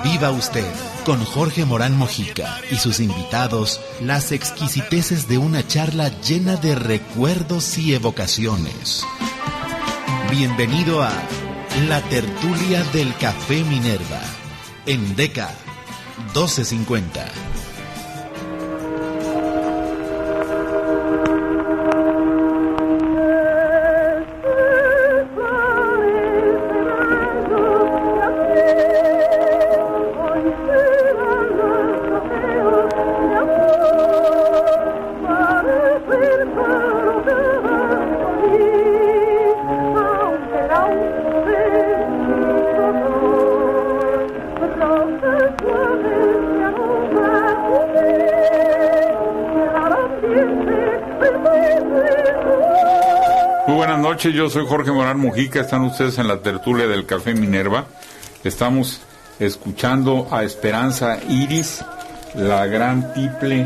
Viva usted, con Jorge Morán Mojica y sus invitados, las exquisiteces de una charla llena de recuerdos y evocaciones. Bienvenido a La Tertulia del Café Minerva, en DECA 1250. Yo soy Jorge Morán Mojica, están ustedes en la tertulia del Café Minerva. Estamos escuchando a Esperanza Iris, la gran tiple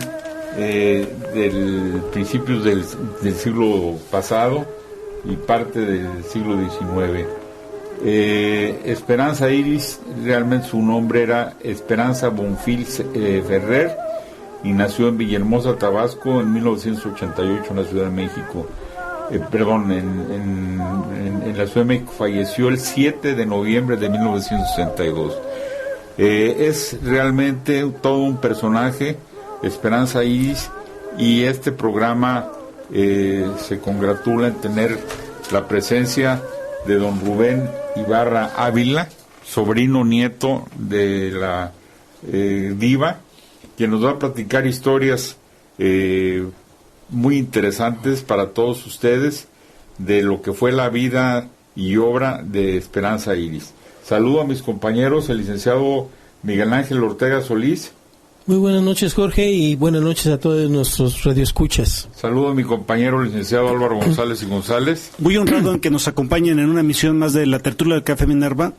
del principios del siglo pasado y parte del siglo XIX. Esperanza Iris, realmente su nombre era Esperanza Bonfil Ferrer, y nació en Villahermosa, Tabasco, en 1988 en la Ciudad de México. En la Ciudad de México falleció el 7 de noviembre de 1962. Es realmente todo un personaje, Esperanza Iris, y este programa se congratula en tener la presencia de don Rubén Ibarra Ávila, sobrino nieto de la diva, quien nos va a platicar historias muy interesantes para todos ustedes de lo que fue la vida y obra de Esperanza Iris. Saludo a mis compañeros, el licenciado Miguel Ángel Ortega Solís. Muy buenas noches, Jorge, y buenas noches a todos nuestros radioescuchas. Saludo a mi compañero, licenciado Álvaro González y González. Muy honrado en que nos acompañen en una emisión más de la tertulia del Café Minerva,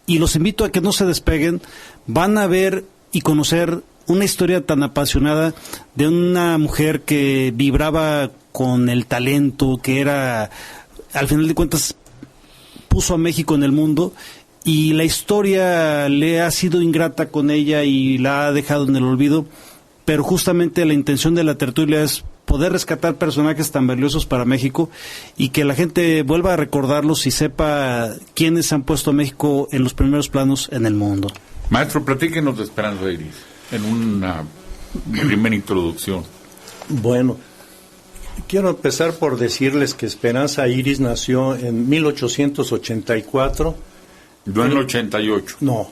y los invito a que no se despeguen. Van a ver y conocer una historia tan apasionada de una mujer que vibraba con el talento, que era, al final de cuentas, puso a México en el mundo, y la historia le ha sido ingrata con ella y la ha dejado en el olvido, pero justamente la intención de la tertulia es poder rescatar personajes tan valiosos para México y que la gente vuelva a recordarlos y sepa quiénes han puesto a México en los primeros planos en el mundo. Maestro, platíquenos de Esperanza Iris en una primera introducción. Bueno, quiero empezar por decirles que Esperanza Iris nació en 1884. No en el 88. No.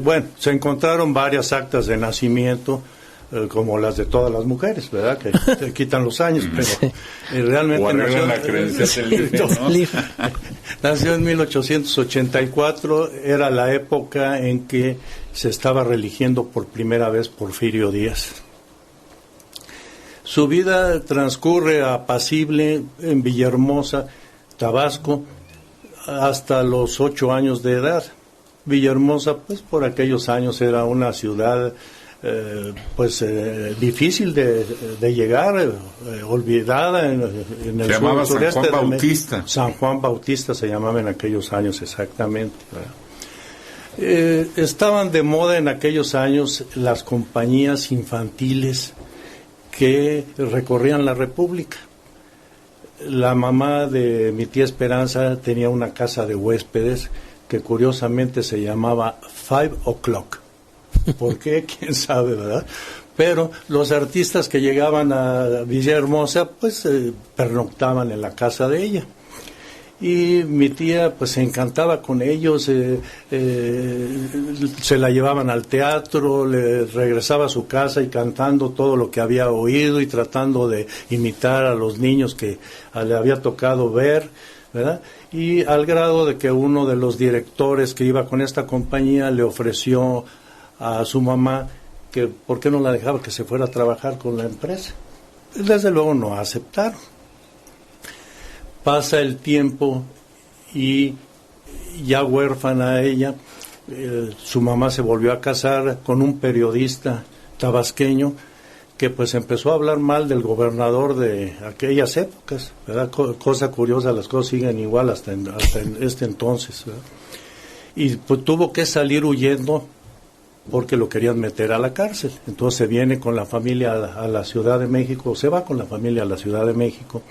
Bueno, se encontraron varias actas de nacimiento, como las de todas las mujeres, ¿verdad? Que te quitan los años, pero realmente nació, la creencia del IFE, ¿no? Nació en 1884, era la época en que se estaba religiendo por primera vez Porfirio Díaz. Su vida transcurre apacible en Villahermosa, Tabasco, hasta los 8 años de edad. Villahermosa, pues por aquellos años era una ciudad difícil de llegar, olvidada en el se llamaba sureste San Juan Bautista. San Juan Bautista se llamaba en aquellos años, exactamente. Estaban de moda en aquellos años las compañías infantiles que recorrían la República. La mamá de mi tía Esperanza tenía una casa de huéspedes que curiosamente se llamaba 5 O'Clock. ¿Por qué? ¿Quién sabe, verdad? Pero los artistas que llegaban a Villahermosa, pues pernoctaban en la casa de ella. Y mi tía, pues se encantaba con ellos, se la llevaban al teatro, le regresaba a su casa y cantando todo lo que había oído y tratando de imitar a los niños que le había tocado ver, ¿verdad? Y al grado de que uno de los directores que iba con esta compañía le ofreció a su mamá que por qué no la dejaba que se fuera a trabajar con la empresa. Desde luego no aceptaron. Pasa el tiempo y ya huérfana ella, su mamá se volvió a casar con un periodista tabasqueño que pues empezó a hablar mal del gobernador de aquellas épocas, ¿verdad? Cosa curiosa, las cosas siguen igual hasta en este entonces, ¿verdad? Y pues tuvo que salir huyendo porque lo querían meter a la cárcel. Entonces se viene con la familia a la Ciudad de México, se va con la familia a la Ciudad de México,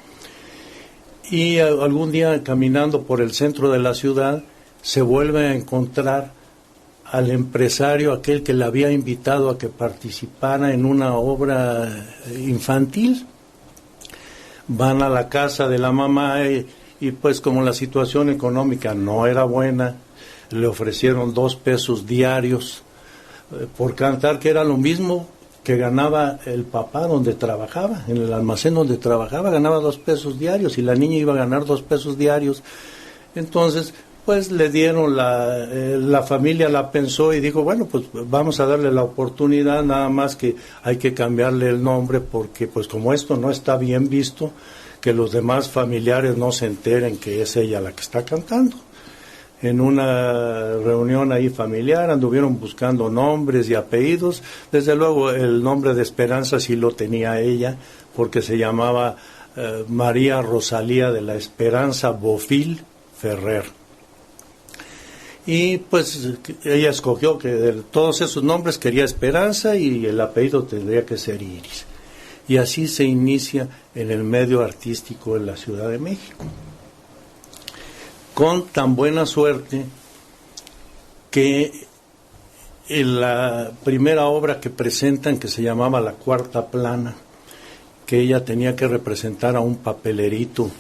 y algún día caminando por el centro de la ciudad se vuelve a encontrar al empresario, aquel que le había invitado a que participara en una obra infantil. Van a la casa de la mamá y pues como la situación económica no era buena, le ofrecieron 2 pesos diarios por cantar, que era lo mismo que ganaba el papá donde trabajaba, en el almacén donde trabajaba, ganaba 2 pesos diarios y la niña iba a ganar 2 pesos diarios. Entonces, pues le dieron, la familia la pensó y dijo, bueno, pues vamos a darle la oportunidad, nada más que hay que cambiarle el nombre porque pues como esto no está bien visto, que los demás familiares no se enteren que es ella la que está cantando. En una reunión ahí familiar anduvieron buscando nombres y apellidos. Desde luego el nombre de Esperanza sí lo tenía ella, porque se llamaba María Rosalía de la Esperanza Bofil Ferrer. Y pues ella escogió que de todos esos nombres quería Esperanza y el apellido tendría que ser Iris. Y así se inicia en el medio artístico en la Ciudad de México. Con tan buena suerte que en la primera obra que presentan, que se llamaba La Cuarta Plana, que ella tenía que representar a un papelerito,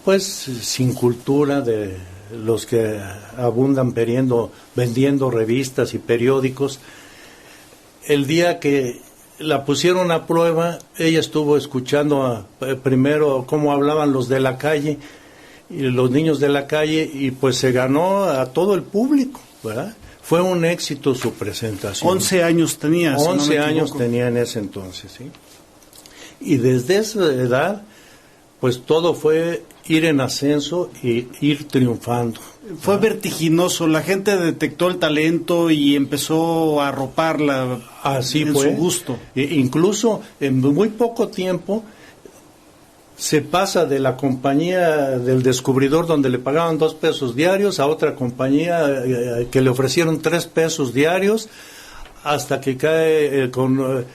pues sin cultura, de los que abundan vendiendo revistas y periódicos. El día que la pusieron a prueba, ella estuvo escuchando primero cómo hablaban los de la calle, y los niños de la calle, y pues se ganó a todo el público, ¿verdad? Fue un éxito su presentación. 11 años tenía. 11 años tenía en ese entonces, ¿sí? Y desde esa edad, pues todo fue ir en ascenso y ir triunfando. Fue vertiginoso, la gente detectó el talento y empezó a arroparla. Así en fue. Su gusto. Incluso en muy poco tiempo se pasa de la compañía del descubridor, donde le pagaban 2 pesos diarios, a otra compañía que le ofrecieron 3 pesos diarios, hasta que cae con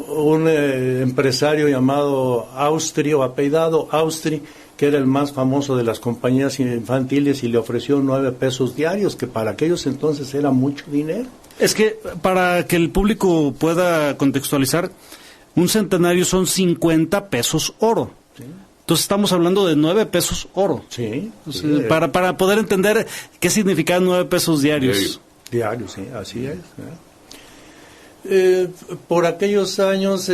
un empresario llamado Austri, o apellidado Austri, que era el más famoso de las compañías infantiles, y le ofreció 9 pesos diarios, que para aquellos entonces era mucho dinero. Es que para que el público pueda contextualizar, un centenario son 50 pesos oro. Sí. Entonces estamos hablando de 9 pesos oro. Sí. Sí. Para poder entender qué significan 9 pesos diarios. Diarios, sí, así es. Por aquellos años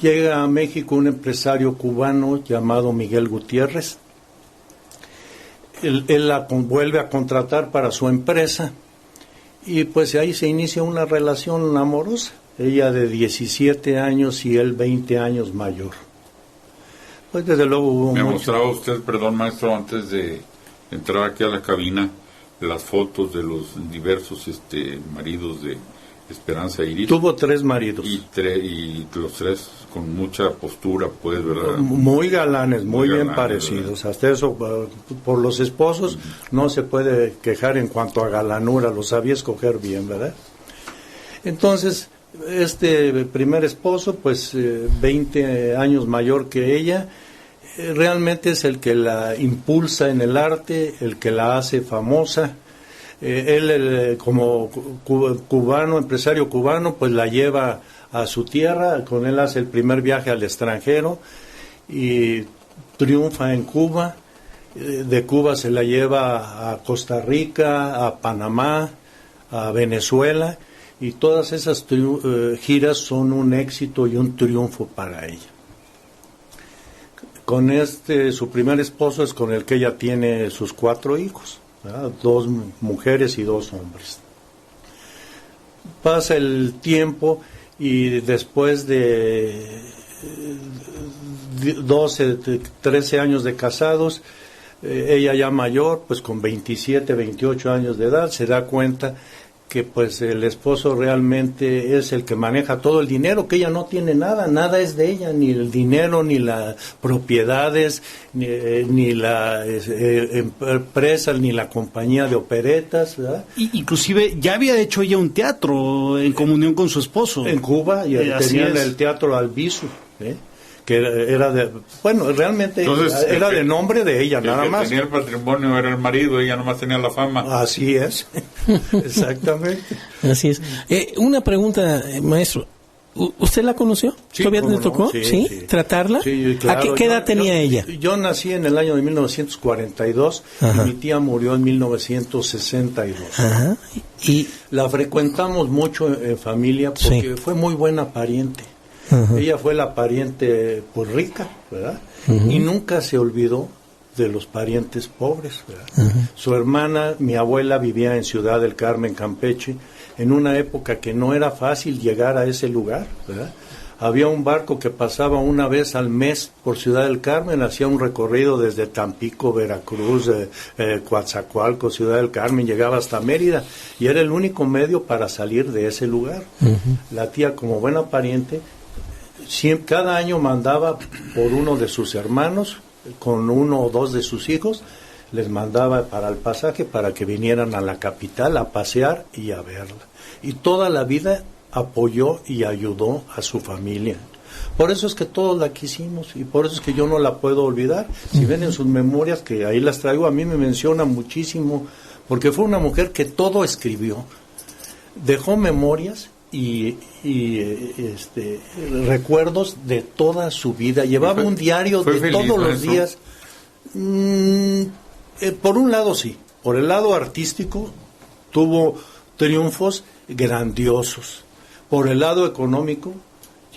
llega a México un empresario cubano llamado Miguel Gutiérrez. Él la vuelve a contratar para su empresa y pues ahí se inicia una relación amorosa. Ella de 17 años y él 20 años mayor. Pues desde luego hubo Me mostraba usted, perdón maestro, antes de entrar aquí a la cabina, las fotos de los diversos maridos de Esperanza Iris. Tuvo 3 maridos. Y los 3 con mucha postura, pues, ¿verdad? Muy galanes, muy bien parecidos. ¿Verdad? Hasta eso, por los esposos, no se puede quejar en cuanto a galanura, lo sabía escoger bien, ¿verdad? Entonces, este primer esposo, pues 20 años mayor que ella, realmente es el que la impulsa en el arte, el que la hace famosa. Él como cubano, empresario cubano, pues la lleva a su tierra, con él hace el primer viaje al extranjero y triunfa en Cuba. De Cuba se la lleva a Costa Rica, a Panamá, a Venezuela, y todas esas giras son un éxito y un triunfo para ella. Con su primer esposo es con el que ella tiene sus 4 hijos. 2 mujeres y 2 hombres. Pasa el tiempo y después de 13 años de casados, ella ya mayor, pues con 27, 28 años de edad, se da cuenta que pues el esposo realmente es el que maneja todo el dinero, que ella no tiene nada es de ella, ni el dinero, ni las propiedades, ni la empresa, ni la compañía de operetas, ¿verdad? Inclusive ya había hecho ella un teatro en comunión con su esposo. En Cuba, y tenían el teatro Albizu, que era de, bueno, realmente entonces, era de nombre de ella, nada más. Tenía el patrimonio, era el marido, ella nomás tenía la fama. Así es, exactamente. Así es. Una pregunta, maestro. ¿Usted la conoció? Sí, ¿Todavía le tocó? No? Sí. ¿Tratarla? Sí, claro. ¿A qué edad tenía ella? Yo nací en el año de 1942. Ajá. Y mi tía murió en 1962. Ajá. Y la frecuentamos mucho en familia porque fue muy buena pariente. Uh-huh. Ella fue la pariente pues rica, ¿verdad? Uh-huh. Y nunca se olvidó de los parientes pobres, ¿verdad? Uh-huh. Su hermana, mi abuela, vivía en Ciudad del Carmen, Campeche, en una época que no era fácil llegar a ese lugar, ¿verdad? Había un barco que pasaba una vez al mes por Ciudad del Carmen, hacía un recorrido desde Tampico, Veracruz, Coatzacoalcos, Ciudad del Carmen, llegaba hasta Mérida, y era el único medio para salir de ese lugar. Uh-huh. La tía, como buena pariente, cada año mandaba por uno de sus hermanos, con uno o dos de sus hijos, les mandaba para el pasaje para que vinieran a la capital a pasear y a verla. Y toda la vida apoyó y ayudó a su familia. Por eso es que todos la quisimos y por eso es que yo no la puedo olvidar. Si ven en sus memorias, que ahí las traigo, a mí me menciona muchísimo, porque fue una mujer que todo escribió. Dejó memorias y recuerdos de toda su vida. Llevaba un diario de feliz, todos los días. Por un lado sí, por el lado artístico tuvo triunfos grandiosos. Por el lado económico,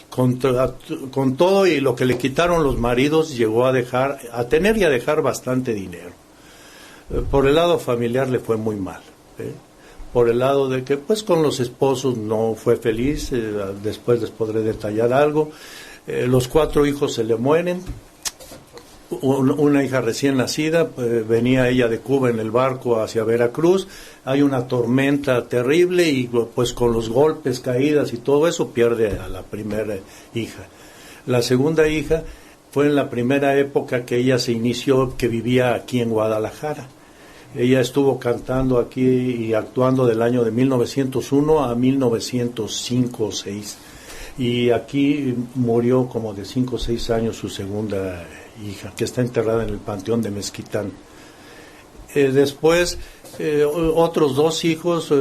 con todo y lo que le quitaron los maridos, llegó a tener y a dejar bastante dinero. Por el lado familiar le fue muy mal, por el lado de que pues con los esposos no fue feliz, después les podré detallar algo. Los 4 hijos se le mueren, una hija recién nacida, venía ella de Cuba en el barco hacia Veracruz, hay una tormenta terrible y pues con los golpes, caídas y todo eso pierde a la primera hija. La segunda hija fue en la primera época que ella se inició, que vivía aquí en Guadalajara. Ella estuvo cantando aquí y actuando del año de 1901 a 1905 o 6. Y aquí murió como de 5 o 6 años su segunda hija, que está enterrada en el Panteón de Mezquitán. Después, otros 2 hijos,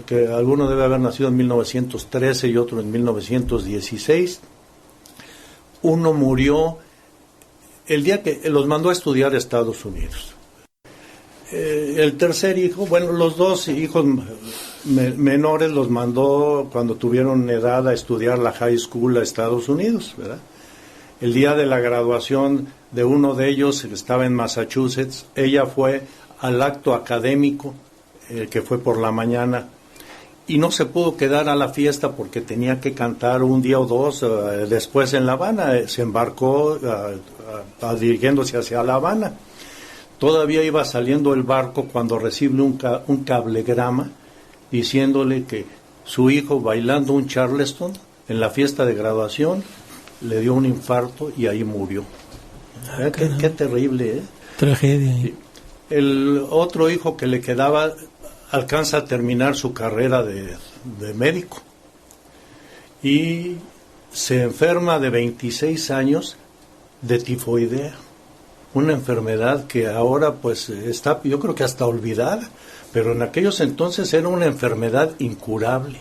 que alguno debe haber nacido en 1913 y otro en 1916. Uno murió el día que los mandó a estudiar a Estados Unidos. El tercer hijo, bueno, los 2 hijos menores los mandó cuando tuvieron edad a estudiar la high school a Estados Unidos, ¿verdad? El día de la graduación de uno de ellos, que estaba en Massachusetts, ella fue al acto académico, que fue por la mañana, y no se pudo quedar a la fiesta porque tenía que cantar un día o 2 después en La Habana. Se embarcó dirigiéndose hacia La Habana. Todavía iba saliendo el barco cuando recibe un cablegrama diciéndole que su hijo, bailando un charleston en la fiesta de graduación, le dio un infarto y ahí murió. Qué terrible, ¿eh? Tragedia. El otro hijo que le quedaba alcanza a terminar su carrera de médico y se enferma de 26 años de tifoidea. Una enfermedad que ahora pues está, yo creo que hasta olvidada, pero en aquellos entonces era una enfermedad incurable.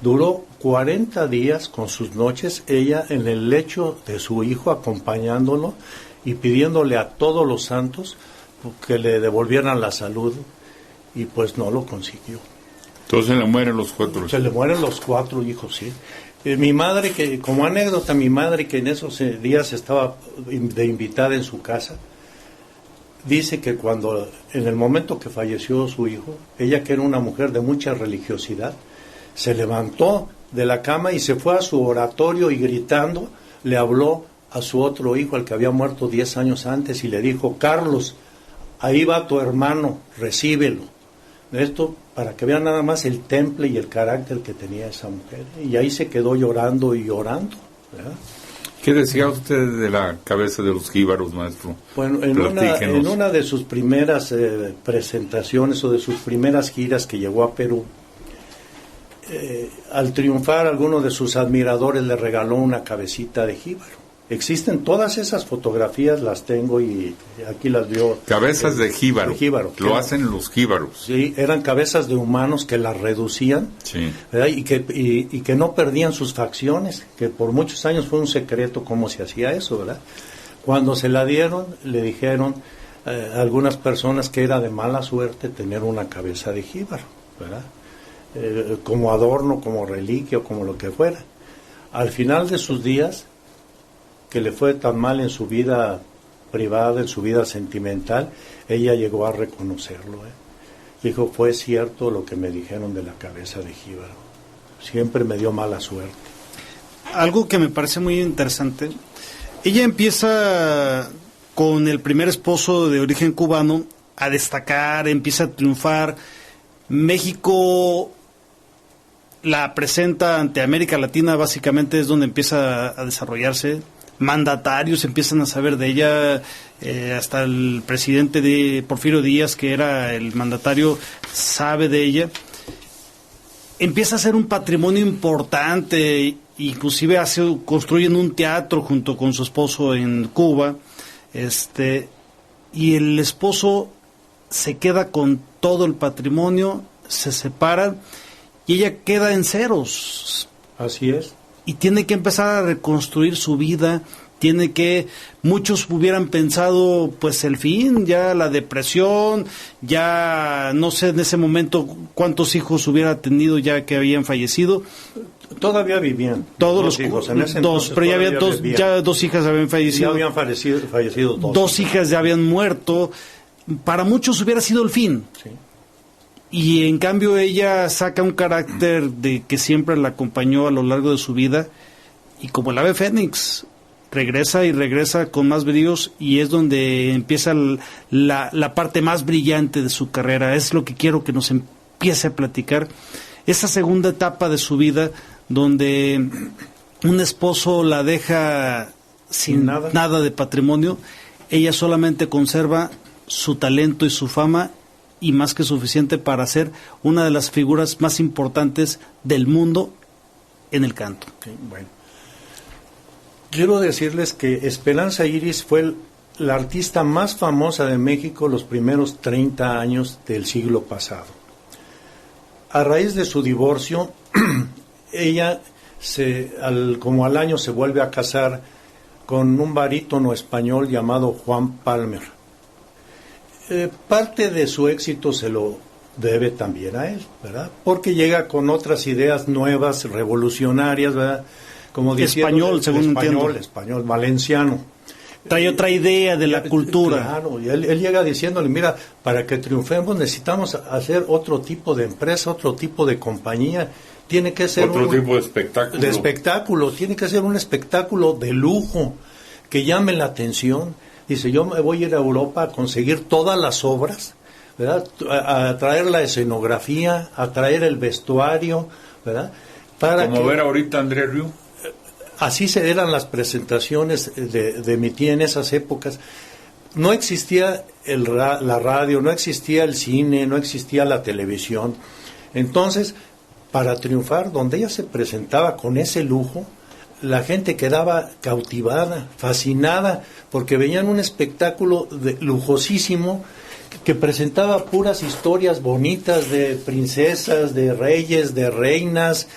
Duró 40 días con sus noches, ella en el lecho de su hijo, acompañándolo y pidiéndole a todos los santos que le devolvieran la salud, y pues no lo consiguió. Entonces le mueren los 4. Se le mueren los 4 hijos, sí. Mi madre, que como anécdota, mi madre, que en esos días estaba de invitada en su casa, dice que cuando, en el momento que falleció su hijo, ella, que era una mujer de mucha religiosidad, se levantó de la cama y se fue a su oratorio y gritando le habló a su otro hijo, al que había muerto 10 años antes, y le dijo: Carlos, ahí va tu hermano, recíbelo. Esto para que vean nada más el temple y el carácter que tenía esa mujer. Y ahí se quedó llorando y llorando, ¿verdad? ¿Qué decía usted de la cabeza de los jíbaros, maestro? Bueno, en una de sus primeras presentaciones o de sus primeras giras que llegó a Perú, al triunfar, alguno de sus admiradores le regaló una cabecita de jíbaro. Existen todas esas fotografías, las tengo y aquí las vio. Cabezas de jíbaro. Lo hacen los jíbaros. Sí, eran cabezas de humanos que las reducían, sí, ¿verdad? Y que no perdían sus facciones, que por muchos años fue un secreto cómo se hacía eso, ¿verdad? Cuando se la dieron, le dijeron a algunas personas que era de mala suerte tener una cabeza de jíbaro, ¿verdad? Como adorno, como reliquia o como lo que fuera. Al final de sus días, que le fue tan mal en su vida privada, en su vida sentimental, ella llegó a reconocerlo. Dijo, fue cierto lo que me dijeron de la cabeza de jíbaro. Siempre me dio mala suerte. Algo que me parece muy interesante, ella empieza con el primer esposo de origen cubano a destacar, empieza a triunfar. México la presenta ante América Latina, básicamente es donde empieza a desarrollarse. Mandatarios empiezan a saber de ella, hasta el presidente de Porfirio Díaz, que era el mandatario, sabe de ella. Empieza a ser un patrimonio importante, inclusive construyen un teatro junto con su esposo en Cuba, y el esposo se queda con todo el patrimonio, se separan y ella queda en ceros. Así es. Y tiene que empezar a reconstruir su vida, muchos hubieran pensado, pues el fin, ya la depresión, ya no sé en ese momento cuántos hijos hubiera tenido ya que habían fallecido. Todavía vivían. Todos los hijos, pero ya había dos hijas habían fallecido. Ya habían fallecido dos. Dos hijas ya habían muerto. Para muchos hubiera sido el fin. Sí. Y en cambio ella saca un carácter de que siempre la acompañó a lo largo de su vida, y como el ave fénix regresa y regresa con más bríos, y es donde empieza la parte más brillante de su carrera. Es lo que quiero que nos empiece a platicar, esa segunda etapa de su vida donde un esposo la deja sin nada de patrimonio. Ella solamente conserva su talento y su fama, y más que suficiente para ser una de las figuras más importantes del mundo en el canto. Sí, bueno. Quiero decirles que Esperanza Iris fue la artista más famosa de México los primeros 30 años del siglo pasado. A raíz de su divorcio, ella como al año se vuelve a casar con un barítono español llamado Juan Palmer. Parte de su éxito se lo debe también a él, ¿verdad? Porque llega con otras ideas nuevas, revolucionarias, ¿verdad? Como español, según entiendo. Español, valenciano. Trae otra idea de la cultura. Claro, y él llega diciéndole, mira, para que triunfemos necesitamos hacer otro tipo de empresa, otro tipo de compañía. Tiene que ser otro tipo de espectáculo. De espectáculo, tiene que ser un espectáculo de lujo, que llame la atención. Dice, yo me voy a ir a Europa a conseguir todas las obras, ¿verdad? A traer la escenografía, a traer el vestuario, ¿verdad? Como ver ahorita André Rieu. Así eran las presentaciones de mi tía en esas épocas. No existía la radio, no existía el cine, no existía la televisión. Entonces, para triunfar, donde ella se presentaba con ese lujo, la gente quedaba cautivada, fascinada, porque veían un espectáculo lujosísimo que presentaba puras historias bonitas de princesas, de reyes, de reinas,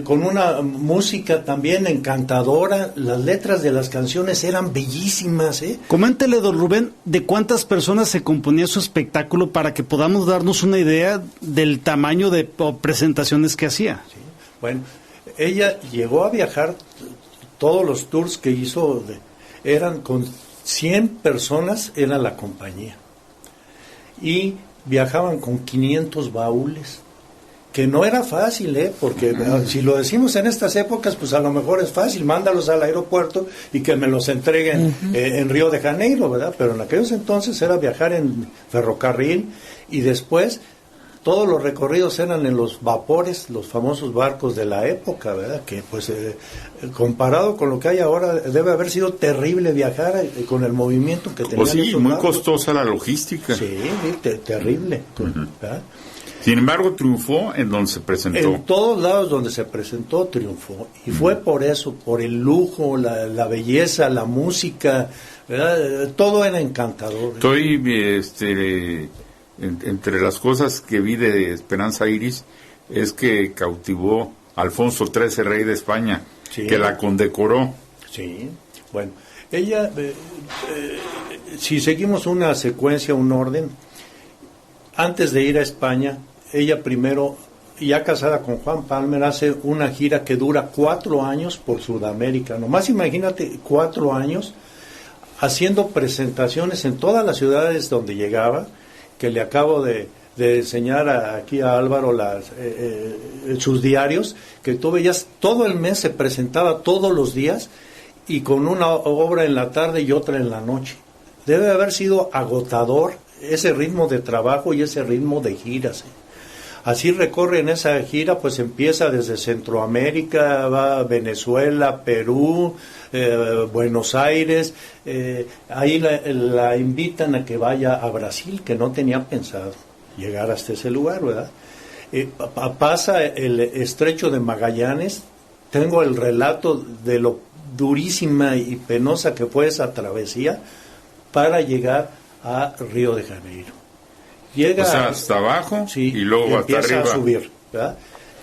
con una música también encantadora. Las letras de las canciones eran bellísimas. Coméntele, don Rubén, de cuántas personas se componía su espectáculo para que podamos darnos una idea del tamaño de presentaciones que hacía. Sí. Bueno, ella llegó a viajar, todos los tours que hizo eran con 100 personas, era la compañía, y viajaban con 500 baúles que no era fácil, porque si lo decimos en estas épocas, pues a lo mejor es fácil, mándalos al aeropuerto y que me los entreguen en Río de Janeiro, ¿verdad? Pero en aquellos entonces era viajar en ferrocarril y después todos los recorridos eran en los vapores, los famosos barcos de la época, ¿verdad? Que pues comparado con lo que hay ahora debe haber sido terrible viajar con el movimiento que tenían. Pues sí, esos muy barcos. costosa la logística. Sí, terrible, ¿verdad? Sin embargo, triunfó en donde se presentó. En todos lados donde se presentó, triunfó. Y fue por eso, por el lujo, la belleza, la música, ¿verdad? Todo era encantador. Estoy, entre las cosas que vi de Esperanza Iris, es que cautivó a Alfonso XIII, rey de España, Sí. que la condecoró. Sí, bueno, ella, si seguimos una secuencia, un orden, antes de ir a España, ella primero, ya casada con Juan Palmer, hace una gira que dura 4 años por Sudamérica. Nomás imagínate 4 años haciendo presentaciones en todas las ciudades donde llegaba, que le acabo de enseñar aquí a Álvaro sus diarios, que tú veías todo el mes, se presentaba todos los días y con una obra en la tarde y otra en la noche. Debe haber sido agotador ese ritmo de trabajo y ese ritmo de giras. Así recorre en esa gira, pues empieza desde Centroamérica, va a Venezuela, Perú, Buenos Aires, ahí la invitan a que vaya a Brasil, que no tenía pensado llegar hasta ese lugar, ¿verdad? Pasa el estrecho de Magallanes, tengo el relato de lo durísima y penosa que fue esa travesía para llegar a Río de Janeiro. Llega, o sea, hasta abajo, sí, y luego hasta empieza arriba. a subir, ¿verdad?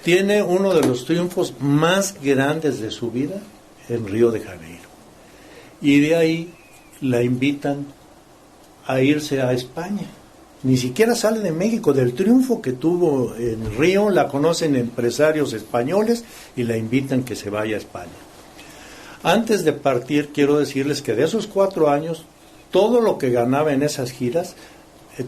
Tiene uno de los triunfos más grandes de su vida en Río de Janeiro. Y de ahí la invitan a irse a España. Ni siquiera sale de México. Del triunfo que tuvo en Río, la conocen empresarios españoles y la invitan que se vaya a España. Antes de partir, quiero decirles que de esos 4 años, todo lo que ganaba en esas giras,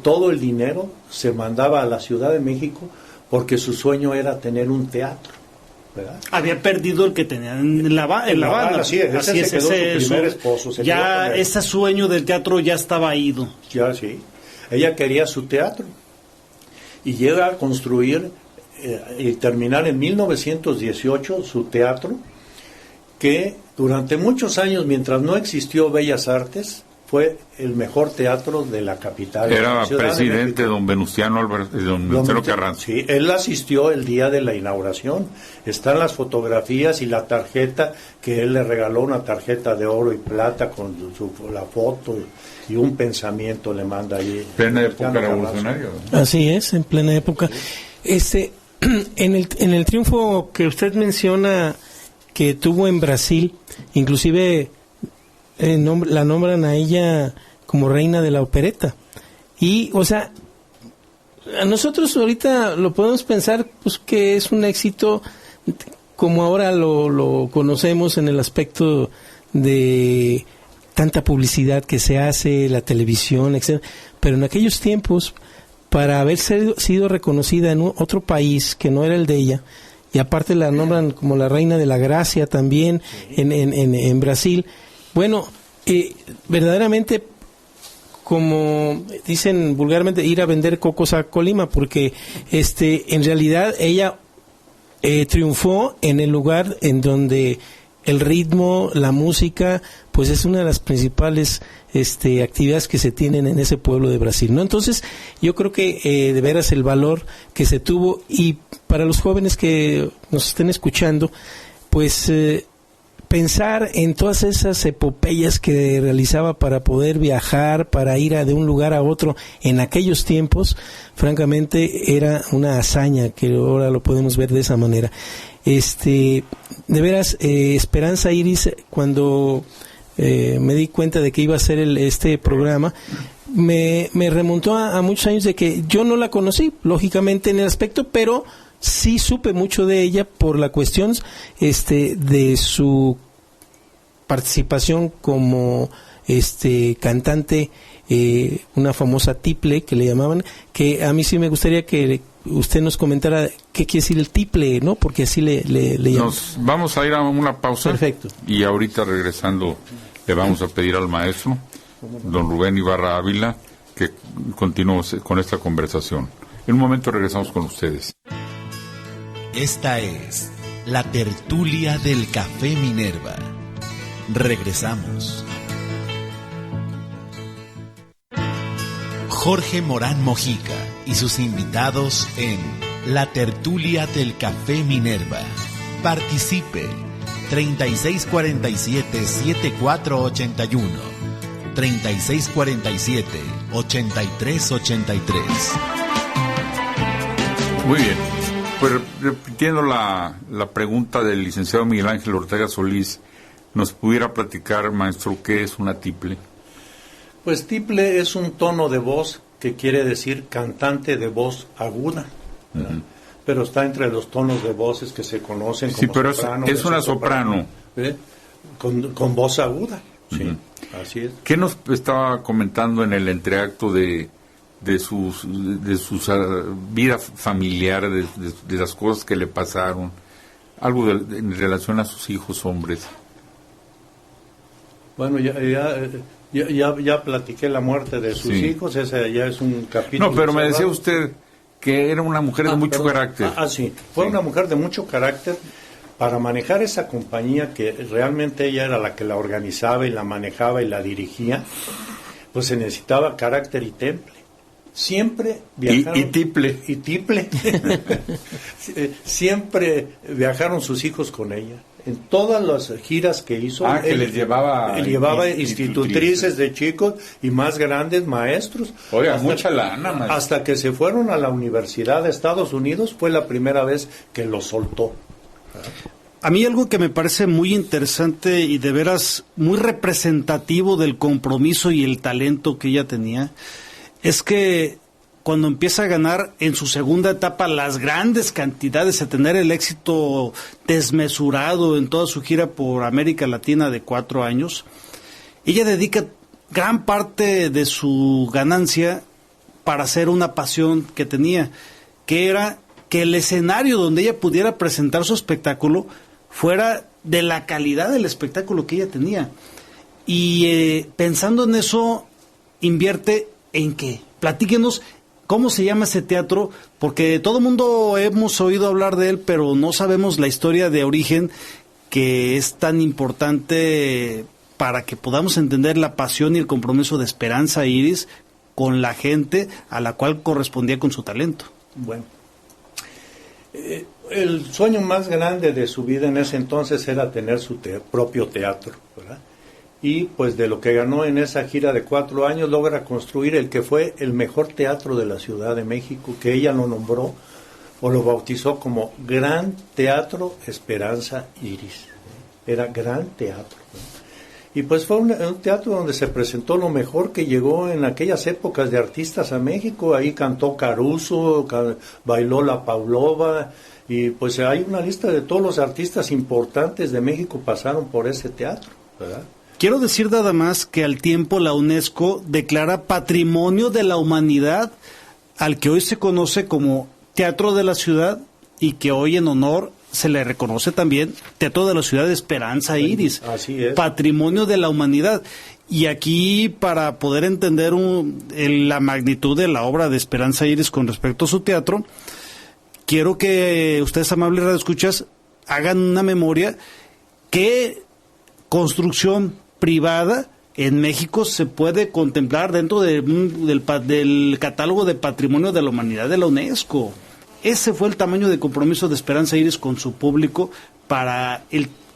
todo el dinero se mandaba a la Ciudad de México porque su sueño era tener un teatro, ¿verdad? Había perdido el que tenía en la banda. Sí, ese se quedó su primer esposo. Ya ese sueño del teatro ya estaba ido. Ya, sí. Ella quería su teatro y llega a construir y terminar en 1918 su teatro, que durante muchos años, mientras no existió Bellas Artes, fue el mejor teatro de la capital. Era Ciudad presidente don Venustiano Álvarez, don Venustiano Carranza. Sí, él asistió el día de la inauguración. Están las fotografías y la tarjeta que él le regaló, una tarjeta de oro y plata con la foto y un pensamiento le manda ahí. Plena época revolucionaria. Así es, en plena época. En el triunfo que usted menciona que tuvo en Brasil, inclusive la nombran a ella como reina de la opereta. Y, o sea, a nosotros ahorita lo podemos pensar pues que es un éxito como ahora lo conocemos en el aspecto de tanta publicidad que se hace, la televisión, etc. Pero en aquellos tiempos, para haber sido reconocida en otro país que no era el de ella, y aparte la nombran como la reina de la gracia también en Brasil. Bueno, verdaderamente, como dicen vulgarmente, ir a vender cocos a Colima, porque en realidad ella triunfó en el lugar en donde el ritmo, la música, pues es una de las principales actividades que se tienen en ese pueblo de Brasil, ¿no? Entonces, yo creo que de veras el valor que se tuvo, y para los jóvenes que nos estén escuchando, pues pensar en todas esas epopeyas que realizaba para poder viajar, para ir de un lugar a otro en aquellos tiempos, francamente era una hazaña que ahora lo podemos ver de esa manera. De veras, Esperanza Iris, cuando me di cuenta de que iba a hacer este programa, me remontó a muchos años de que yo no la conocí, lógicamente, en el aspecto, pero sí supe mucho de ella por la cuestión de su participación como cantante, una famosa tiple que le llamaban, que a mí sí me gustaría que usted nos comentara qué quiere decir el tiple, ¿no? Porque así le llaman. Nos vamos a ir a una pausa. Perfecto. Y ahorita regresando le vamos a pedir al maestro, don Rubén Ibarra Ávila, que continuemos con esta conversación. En un momento regresamos con ustedes. Esta es la tertulia del Café Minerva. Regresamos. Jorge Morán Mojica y sus invitados en la tertulia del Café Minerva. Participe 3647-7481, 3647-8383. Muy bien, pues repitiendo la pregunta del licenciado Miguel Ángel Ortega Solís, ¿nos pudiera platicar, maestro, qué es una tiple? Pues tiple es un tono de voz que quiere decir cantante de voz aguda, pero está entre los tonos de voces que se conocen como pero soprano. Es una soprano. Con voz aguda, sí, así es. ¿Qué nos estaba comentando en el entreacto de su vida familiar, de las cosas que le pasaron, algo en relación a sus hijos hombres? Bueno, ya platiqué la muerte de sus hijos, ese ya es un capítulo. No, pero me decía usted que era una mujer de mucho carácter. Sí, fue una mujer de mucho carácter. Para manejar esa compañía, que realmente ella era la que la organizaba y la manejaba y la dirigía, pues se necesitaba carácter y temple. Siempre viajaron. Y tiple. Y tiple. Siempre viajaron sus hijos con ella. En todas las giras que hizo, que les llevaba. Él llevaba institutrices de chicos y más grandes maestros. Oiga, mucha lana, maestro. Hasta que se fueron a la Universidad de Estados Unidos, fue la primera vez que lo soltó. A mí algo que me parece muy interesante y de veras muy representativo del compromiso y el talento que ella tenía, es que cuando empieza a ganar en su segunda etapa las grandes cantidades, a tener el éxito desmesurado en toda su gira por América Latina de 4 años, ella dedica gran parte de su ganancia para hacer una pasión que tenía, que era que el escenario donde ella pudiera presentar su espectáculo fuera de la calidad del espectáculo que ella tenía. Y pensando en eso, invierte en qué. Platíquenos cómo se llama ese teatro, porque todo el mundo hemos oído hablar de él, pero no sabemos la historia de origen, que es tan importante para que podamos entender la pasión y el compromiso de Esperanza Iris con la gente a la cual correspondía con su talento. Bueno, el sueño más grande de su vida en ese entonces era tener su propio teatro, ¿verdad? Y pues de lo que ganó en esa gira de 4 años logra construir el que fue el mejor teatro de la Ciudad de México, que ella lo nombró o lo bautizó como Gran Teatro Esperanza Iris. Era gran teatro, ¿no? Y pues fue un teatro donde se presentó lo mejor que llegó en aquellas épocas de artistas a México. Ahí cantó Caruso, bailó La Pavlova, y pues hay una lista de todos los artistas importantes de México pasaron por ese teatro, ¿verdad? Quiero decir nada más que al tiempo la UNESCO declara Patrimonio de la Humanidad al que hoy se conoce como Teatro de la Ciudad, y que hoy en honor se le reconoce también Teatro de la Ciudad de Esperanza Iris. Así es. Patrimonio de la Humanidad. Y aquí, para poder entender la magnitud de la obra de Esperanza Iris con respecto a su teatro, quiero que ustedes, amables radioescuchas, hagan una memoria. ¿Qué construcción privada en México se puede contemplar dentro del catálogo de Patrimonio de la Humanidad de la UNESCO? Ese fue el tamaño de compromiso de Esperanza Iris con su público para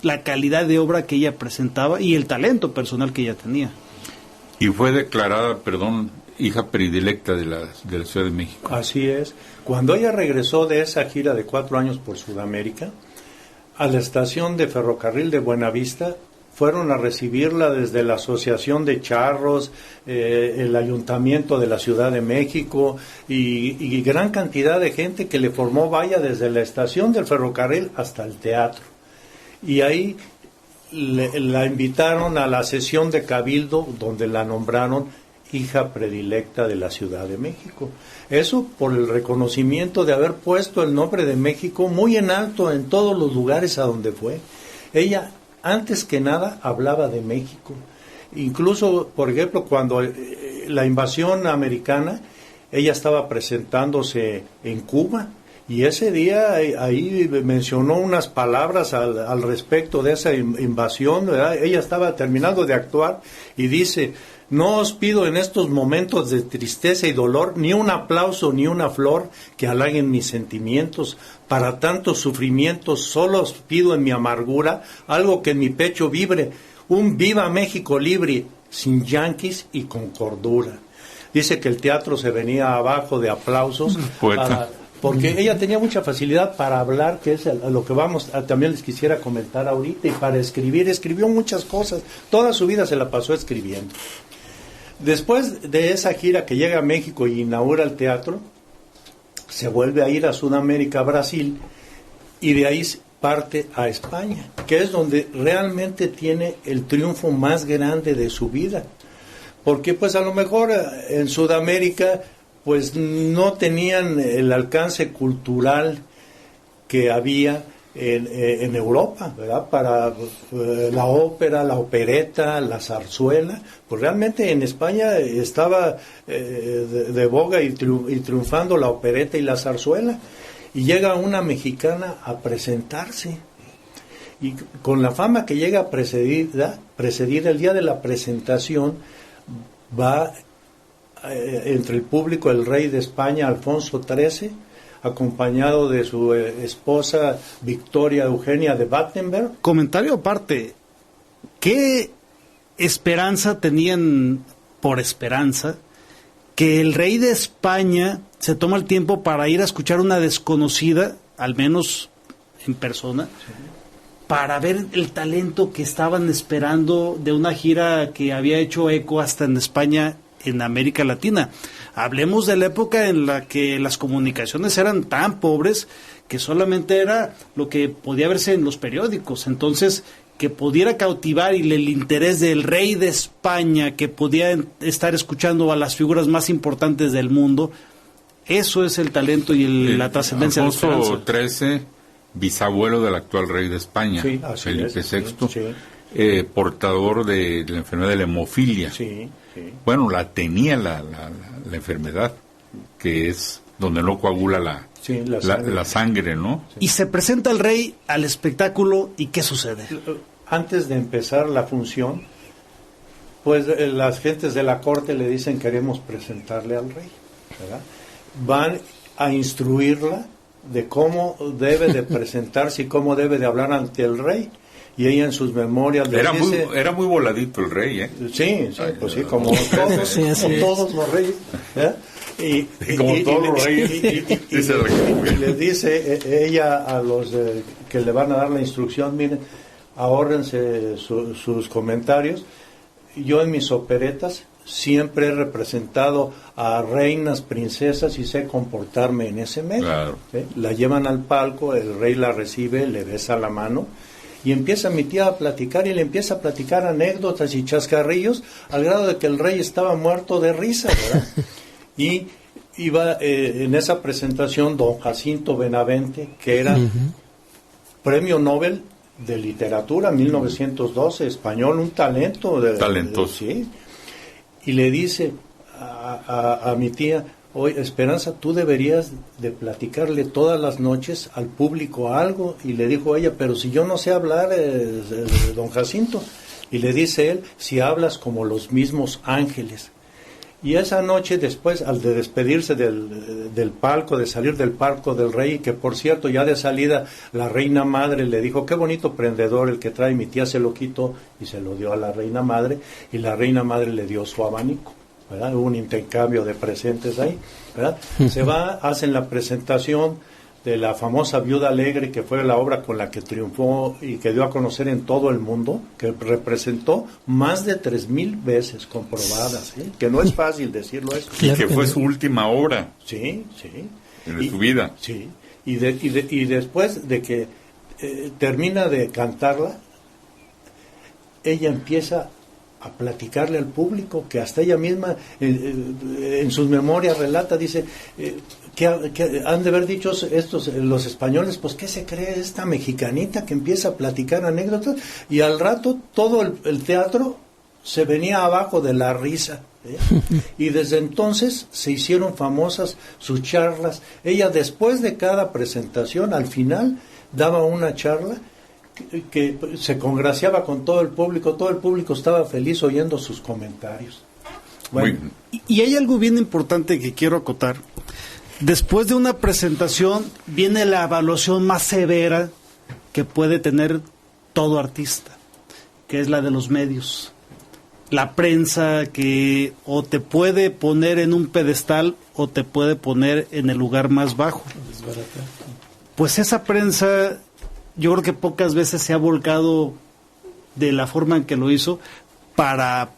la calidad de obra que ella presentaba y el talento personal que ella tenía. Y fue declarada, hija predilecta de la Ciudad de México. Así es. Cuando ella regresó de esa gira de 4 años por Sudamérica, a la estación de ferrocarril de Buenavista, fueron a recibirla desde la Asociación de Charros, el Ayuntamiento de la Ciudad de México y gran cantidad de gente que le formó valla desde la estación del ferrocarril hasta el teatro. Y ahí la invitaron a la sesión de Cabildo, donde la nombraron hija predilecta de la Ciudad de México. Eso por el reconocimiento de haber puesto el nombre de México muy en alto en todos los lugares a donde fue. Ella, antes que nada, hablaba de México. Incluso, por ejemplo, cuando la invasión americana, ella estaba presentándose en Cuba, y ese día ahí mencionó unas palabras al respecto de esa invasión, ¿verdad? Ella estaba terminando de actuar y dice: no os pido en estos momentos de tristeza y dolor ni un aplauso ni una flor que halaguen mis sentimientos. Para tantos sufrimientos solo os pido en mi amargura algo que en mi pecho vibre, un viva México libre, sin yanquis y con cordura. Dice que el teatro se venía abajo de aplausos, porque ella tenía mucha facilidad para hablar, que es a lo que también les quisiera comentar ahorita, y para escribir. Escribió muchas cosas, toda su vida se la pasó escribiendo. Después de esa gira que llega a México y inaugura el teatro, se vuelve a ir a Sudamérica, Brasil, y de ahí parte a España, que es donde realmente tiene el triunfo más grande de su vida. Porque pues a lo mejor en Sudamérica pues no tenían el alcance cultural que había en Europa, ¿verdad? Para la ópera, la opereta, la zarzuela, pues realmente en España estaba de boga y triunfando la opereta y la zarzuela, y llega una mexicana a presentarse, y con la fama que llega a precedir el día de la presentación, va entre el público el rey de España, Alfonso XIII, acompañado de su esposa Victoria Eugenia de Battenberg. Comentario aparte, ¿qué esperanza tenían por Esperanza que el rey de España se toma el tiempo para ir a escuchar una desconocida, al menos en persona, para ver el talento que estaban esperando de una gira que había hecho eco hasta en España, en América Latina? Hablemos de la época en la que las comunicaciones eran tan pobres que solamente era lo que podía verse en los periódicos. Entonces, que pudiera cautivar y el interés del rey de España, que podía estar escuchando a las figuras más importantes del mundo, eso es el talento y la trascendencia de Esperanza. Alfonso XIII, bisabuelo del actual rey de España, sí, Felipe VI, sí. Portador de la enfermedad de la hemofilia. Sí. Bueno, la tenía la enfermedad, que es donde no coagula la sangre, ¿no? Sí. Y se presenta el rey al espectáculo, ¿y qué sucede? Antes de empezar la función, pues las gentes de la corte le dicen: queremos presentarle al rey, ¿verdad? Van a instruirla de cómo debe de presentarse y cómo debe de hablar ante el rey. Y ella en sus memorias le dice... Era muy voladito el rey, ¿eh? Sí, pues sí, como todos, todos los reyes, ¿eh? Como todos los reyes. Y le dice ella a los que le van a dar la instrucción: miren, ahórrense sus comentarios. Yo en mis operetas siempre he representado a reinas, princesas, y sé comportarme en ese medio. Claro. ¿Sí? La llevan al palco, el rey la recibe, le besa la mano, y empieza mi tía a platicar, y le empieza a platicar anécdotas y chascarrillos, al grado de que el rey estaba muerto de risa, ¿verdad? Y iba en esa presentación don Jacinto Benavente, que era premio Nobel de literatura, 1912, español, un talento. Talentoso. Sí. Y le dice a mi tía: oye, Esperanza, tú deberías de platicarle todas las noches al público algo. Y le dijo ella: pero si yo no sé hablar, don Jacinto. Y le dice él: si hablas como los mismos ángeles. Y esa noche después, al de despedirse del palco, de salir del palco del rey, que por cierto ya de salida la reina madre le dijo: qué bonito prendedor el que trae, mi tía se lo quitó y se lo dio a la reina madre, y la reina madre le dio su abanico, ¿verdad? Hubo un intercambio de presentes ahí, ¿verdad? Se va, hacen la presentación de la famosa Viuda Alegre, que fue la obra con la que triunfó y que dio a conocer en todo el mundo, que representó más de 3,000 veces comprobadas, ¿eh? Que no es fácil decirlo eso. Y que fue su última obra. Sí. En su vida. Sí. Y después de que termina de cantarla, ella empieza a platicarle al público, que hasta ella misma en sus memorias relata, dice, que han de haber dicho los españoles, pues ¿qué se cree esta mexicanita que empieza a platicar anécdotas? Y al rato todo el teatro se venía abajo de la risa, ¿eh? Y desde entonces se hicieron famosas sus charlas. Ella, después de cada presentación, al final daba una charla que se congraciaba con todo el público estaba feliz oyendo sus comentarios. Bueno, y hay algo bien importante que quiero acotar. Después de una presentación viene la evaluación más severa que puede tener todo artista, que es la de los medios. La prensa, que o te puede poner en un pedestal o te puede poner en el lugar más bajo. Pues esa prensa, yo creo que pocas veces se ha volcado de la forma en que lo hizo para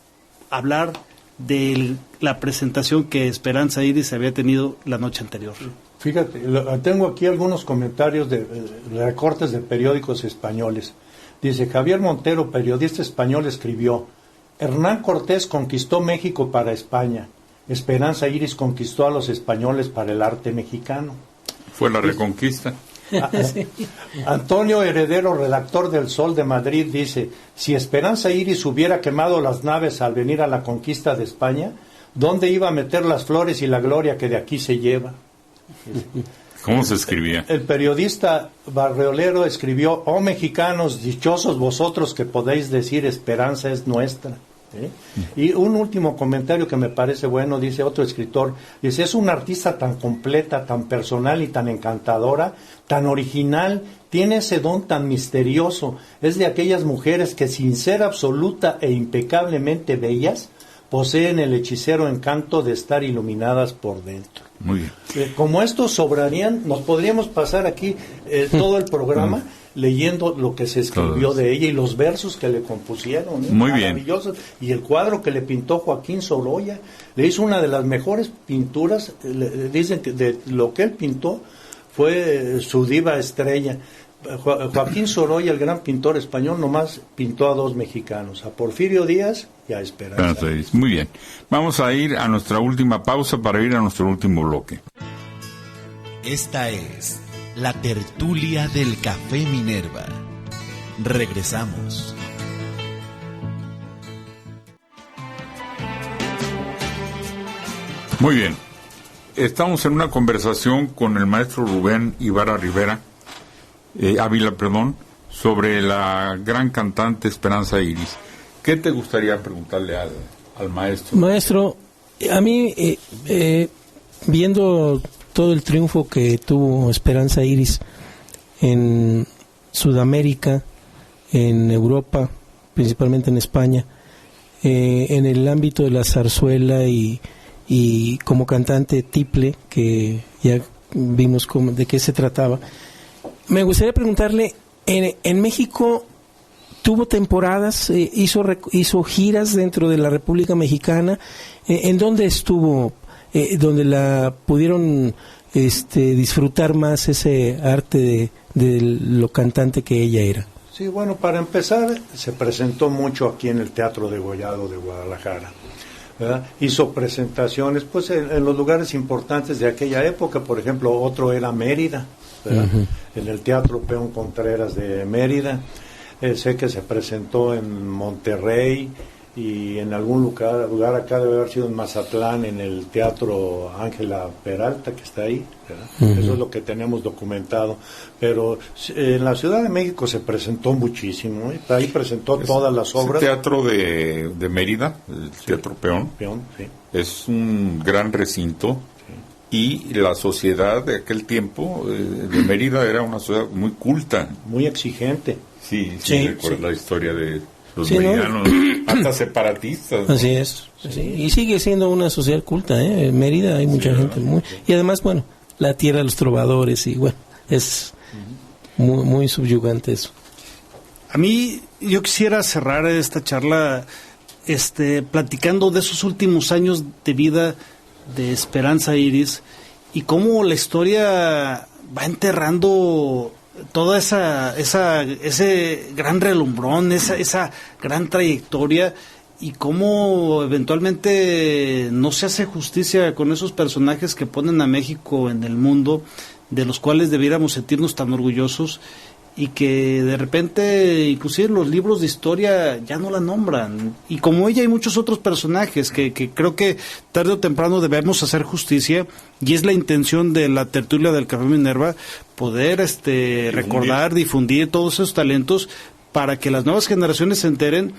hablar de la presentación que Esperanza Iris había tenido la noche anterior. Fíjate, tengo aquí algunos comentarios de recortes de periódicos españoles. Dice, Javier Montero, periodista español, escribió: Hernán Cortés conquistó México para España. Esperanza Iris conquistó a los españoles para el arte mexicano. Fue la reconquista. Antonio Heredero, redactor del Sol de Madrid, dice: si Esperanza Iris hubiera quemado las naves al venir a la conquista de España, ¿dónde iba a meter las flores y la gloria que de aquí se lleva? ¿Cómo se escribía? El periodista Barriolero escribió: oh mexicanos, dichosos vosotros que podéis decir Esperanza es nuestra. ¿Eh? Y un último comentario que me parece bueno, dice otro escritor, dice: es una artista tan completa, tan personal y tan encantadora, tan original, tiene ese don tan misterioso, es de aquellas mujeres que, sin ser absoluta e impecablemente bellas, poseen el hechicero encanto de estar iluminadas por dentro. Muy bien. Como estos sobrarían, nos podríamos pasar aquí todo el programa leyendo lo que se escribió de ella y los versos que le compusieron. Muy maravillosos. Bien. Y el cuadro que le pintó Joaquín Sorolla, le hizo una de las mejores pinturas. Dicen que de lo que él pintó fue su diva estrella. Joaquín Sorolla, el gran pintor español, nomás pintó a dos mexicanos, a Porfirio Díaz y a Esperanza. Muy bien. Vamos a ir a nuestra última pausa para ir a nuestro último bloque. Esta es la tertulia del Café Minerva. Regresamos. Muy bien. Estamos en una conversación con el maestro Rubén Ibarra Rivera, Ávila, sobre la gran cantante Esperanza Iris. ¿Qué te gustaría preguntarle al maestro? Maestro, a mí, viendo todo el triunfo que tuvo Esperanza Iris en Sudamérica, en Europa, principalmente en España, en el ámbito de la zarzuela y como cantante tiple, que ya vimos de qué se trataba, me gustaría preguntarle, en México tuvo temporadas, hizo giras dentro de la República Mexicana. ¿En dónde estuvo, donde la pudieron disfrutar más ese arte de lo cantante que ella era? Sí, bueno, para empezar, se presentó mucho aquí en el Teatro Degollado de Guadalajara, ¿verdad? Hizo presentaciones pues en los lugares importantes de aquella época. Por ejemplo, otro era Mérida, ¿verdad? Uh-huh. En el Teatro Peón Contreras de Mérida. Sé que se presentó en Monterrey y en algún lugar acá, debe haber sido en Mazatlán, en el Teatro Ángela Peralta, que está ahí, ¿verdad? Uh-huh. Eso es lo que tenemos documentado. Pero en la Ciudad de México se presentó muchísimo, ¿eh? Ahí presentó todas las obras. El Teatro de Mérida, el Teatro Peón, sí. Es un gran recinto. Y la sociedad de aquel tiempo de Mérida era una sociedad muy culta. Muy exigente. Sí, recuerdo la historia de los meridianos, ¿no? Hasta separatistas, ¿no? Así es. Sí. Y sigue siendo una sociedad culta, ¿eh? En Mérida hay mucha gente muy... Y además, bueno, la tierra de los trovadores y bueno, es muy, muy subyugante eso. A mí, yo quisiera cerrar esta charla platicando de esos últimos años de vida de Esperanza Iris y cómo la historia va enterrando toda ese gran relumbrón, esa gran trayectoria, y cómo eventualmente no se hace justicia con esos personajes que ponen a México en el mundo, de los cuales debiéramos sentirnos tan orgullosos, y que de repente inclusive los libros de historia ya no la nombran. Y como ella hay muchos otros personajes que creo que tarde o temprano debemos hacer justicia, y es la intención de la tertulia del Café Minerva, poder recordar, difundir todos esos talentos para que las nuevas generaciones se enteren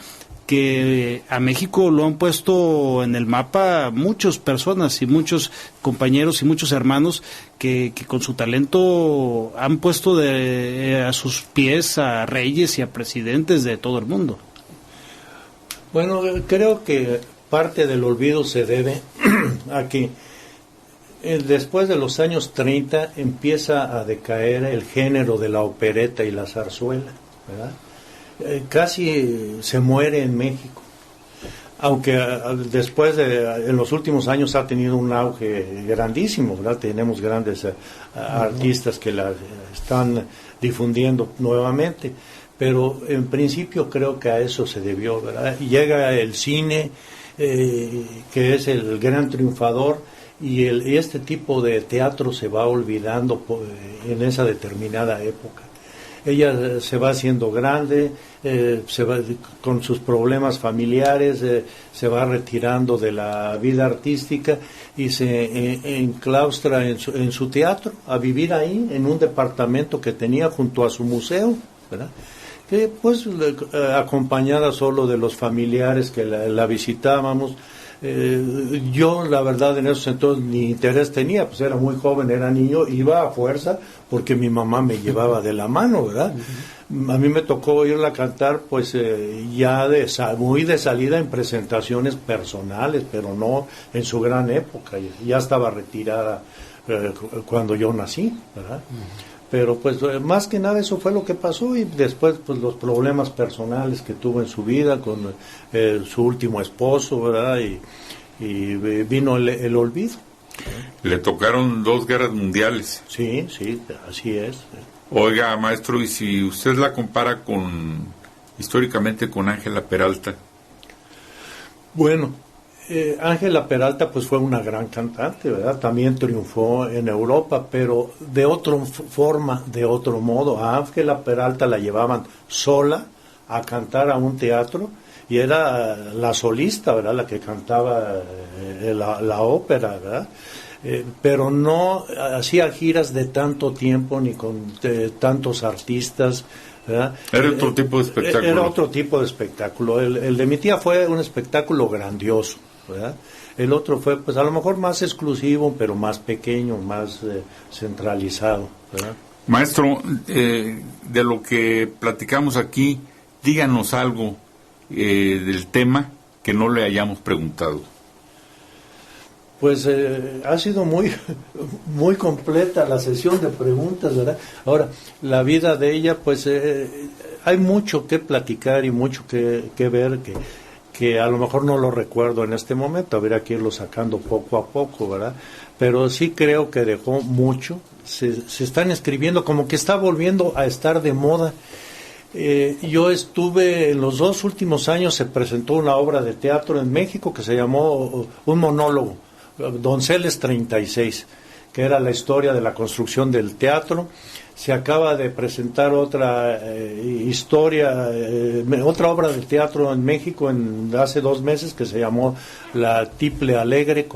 que a México lo han puesto en el mapa muchas personas y muchos compañeros y muchos hermanos que con su talento han puesto a sus pies a reyes y a presidentes de todo el mundo. Bueno, creo que parte del olvido se debe a que después de los años 30 empieza a decaer el género de la opereta y la zarzuela, ¿verdad? Casi se muere en México, aunque después en los últimos años ha tenido un auge grandísimo, ¿verdad? Tenemos grandes artistas que la están difundiendo nuevamente, pero en principio creo que a eso se debió, ¿verdad? Y llega el cine, que es el gran triunfador, y este tipo de teatro se va olvidando en esa determinada época. Ella se va haciendo grande, se va con sus problemas familiares, se va retirando de la vida artística y se enclaustra en su teatro, a vivir ahí, en un departamento que tenía junto a su museo, ¿verdad? Que pues acompañada solo de los familiares que la visitábamos. Yo la verdad en esos entonces ni interés tenía, pues era muy joven, era niño, iba a fuerza porque mi mamá me llevaba de la mano, ¿verdad? A mí me tocó irla a cantar pues ya muy de salida en presentaciones personales, pero no en su gran época, ya estaba retirada cuando yo nací, ¿verdad? Pero pues más que nada eso fue lo que pasó, y después pues los problemas personales que tuvo en su vida con su último esposo, ¿verdad? Y vino el olvido. Le tocaron 2 guerras mundiales. Sí, así es. Oiga, maestro, y si usted la compara históricamente con Ángela Peralta. Bueno, Ángela Peralta pues fue una gran cantante, ¿verdad? También triunfó en Europa, pero de otra forma, de otro modo. A Ángela Peralta la llevaban sola a cantar a un teatro y era la solista, ¿verdad? La que cantaba la ópera, ¿verdad? Pero no hacía giras de tanto tiempo ni con tantos artistas, ¿verdad? Era otro tipo de espectáculo. Era otro tipo de espectáculo. El de mi tía fue un espectáculo grandioso, ¿verdad? El otro fue, pues a lo mejor más exclusivo, pero más pequeño, más centralizado, ¿verdad? Maestro, de lo que platicamos aquí, díganos algo del tema que no le hayamos preguntado. Pues ha sido muy completa la sesión de preguntas, ¿verdad? Ahora, la vida de ella, pues hay mucho que platicar y mucho que ver, que a lo mejor no lo recuerdo en este momento, habría que irlo sacando poco a poco, ¿verdad? Pero sí creo que dejó mucho, se están escribiendo, como que está volviendo a estar de moda. Yo estuve, en los 2 últimos años se presentó una obra de teatro en México que se llamó un monólogo, Donceles 36, que era la historia de la construcción del teatro. Se acaba de presentar otra otra obra de teatro en México hace 2 meses que se llamó La Tiple Alegre,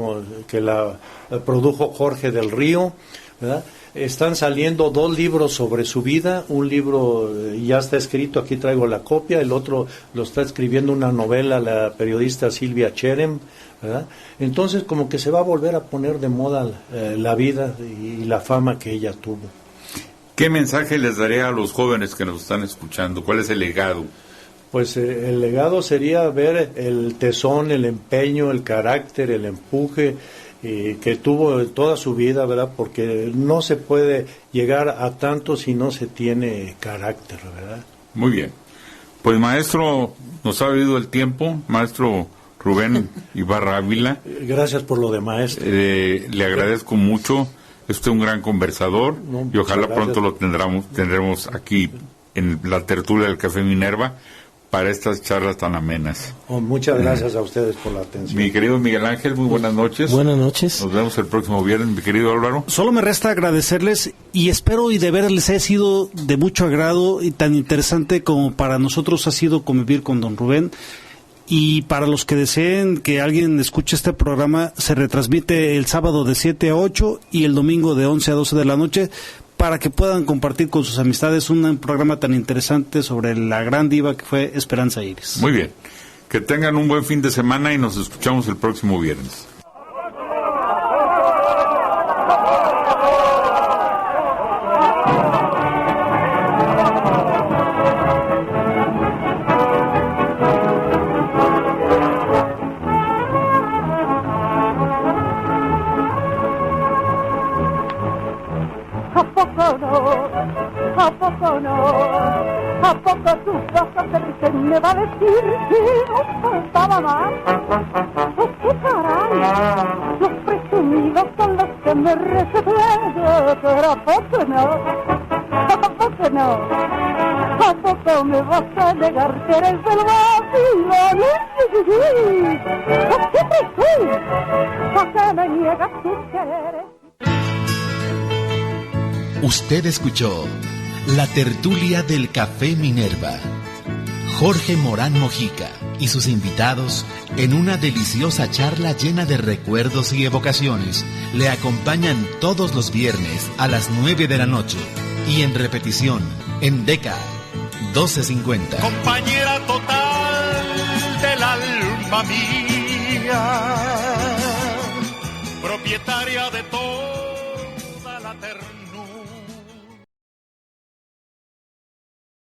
que la produjo Jorge del Río, ¿verdad? Están saliendo 2 libros sobre su vida, un libro ya está escrito, aquí traigo la copia, el otro lo está escribiendo una novela la periodista Silvia Cherem, ¿verdad? Entonces como que se va a volver a poner de moda la vida y la fama que ella tuvo. ¿Qué mensaje les daría a los jóvenes que nos están escuchando? ¿Cuál es el legado? Pues el legado sería ver el tesón, el empeño, el carácter, el empuje que tuvo toda su vida, ¿verdad? Porque no se puede llegar a tanto si no se tiene carácter, ¿verdad? Muy bien. Pues maestro, nos ha habido el tiempo, maestro Rubén Ibarra Ávila. Gracias por lo de maestro. Le agradezco mucho. Es usted un gran conversador y ojalá pronto lo tendremos aquí en la tertulia del Café Minerva para estas charlas tan amenas. Muchas gracias a ustedes por la atención. Mi querido Miguel Ángel, muy buenas noches. Buenas noches. Nos vemos el próximo viernes, mi querido Álvaro. Solo me resta agradecerles y espero y de veras les haya sido de mucho agrado y tan interesante como para nosotros ha sido convivir con don Rubén. Y para los que deseen que alguien escuche este programa, se retransmite el sábado de 7 a 8 y el domingo de 11 a 12 de la noche, para que puedan compartir con sus amistades un programa tan interesante sobre la gran diva que fue Esperanza Iris. Muy bien. Que tengan un buen fin de semana y nos escuchamos el próximo viernes. ¿A poco tú vas a hacer que me va a decir que no faltaba más? ¡Oh, qué caray! Los presumidos son los que me respetan, pero ¿a poco no? ¿A poco no? ¿A poco me vas a negar que eres del vacilón? ¿Qué presumes? ¿A qué me niegas tu querer? Usted escuchó la tertulia del Café Minerva. Jorge Morán Mojica y sus invitados, en una deliciosa charla llena de recuerdos y evocaciones, le acompañan todos los viernes a las 9 de la noche y en repetición en Deca 1250. Compañera total del alma mía, propietaria de toda la ternura.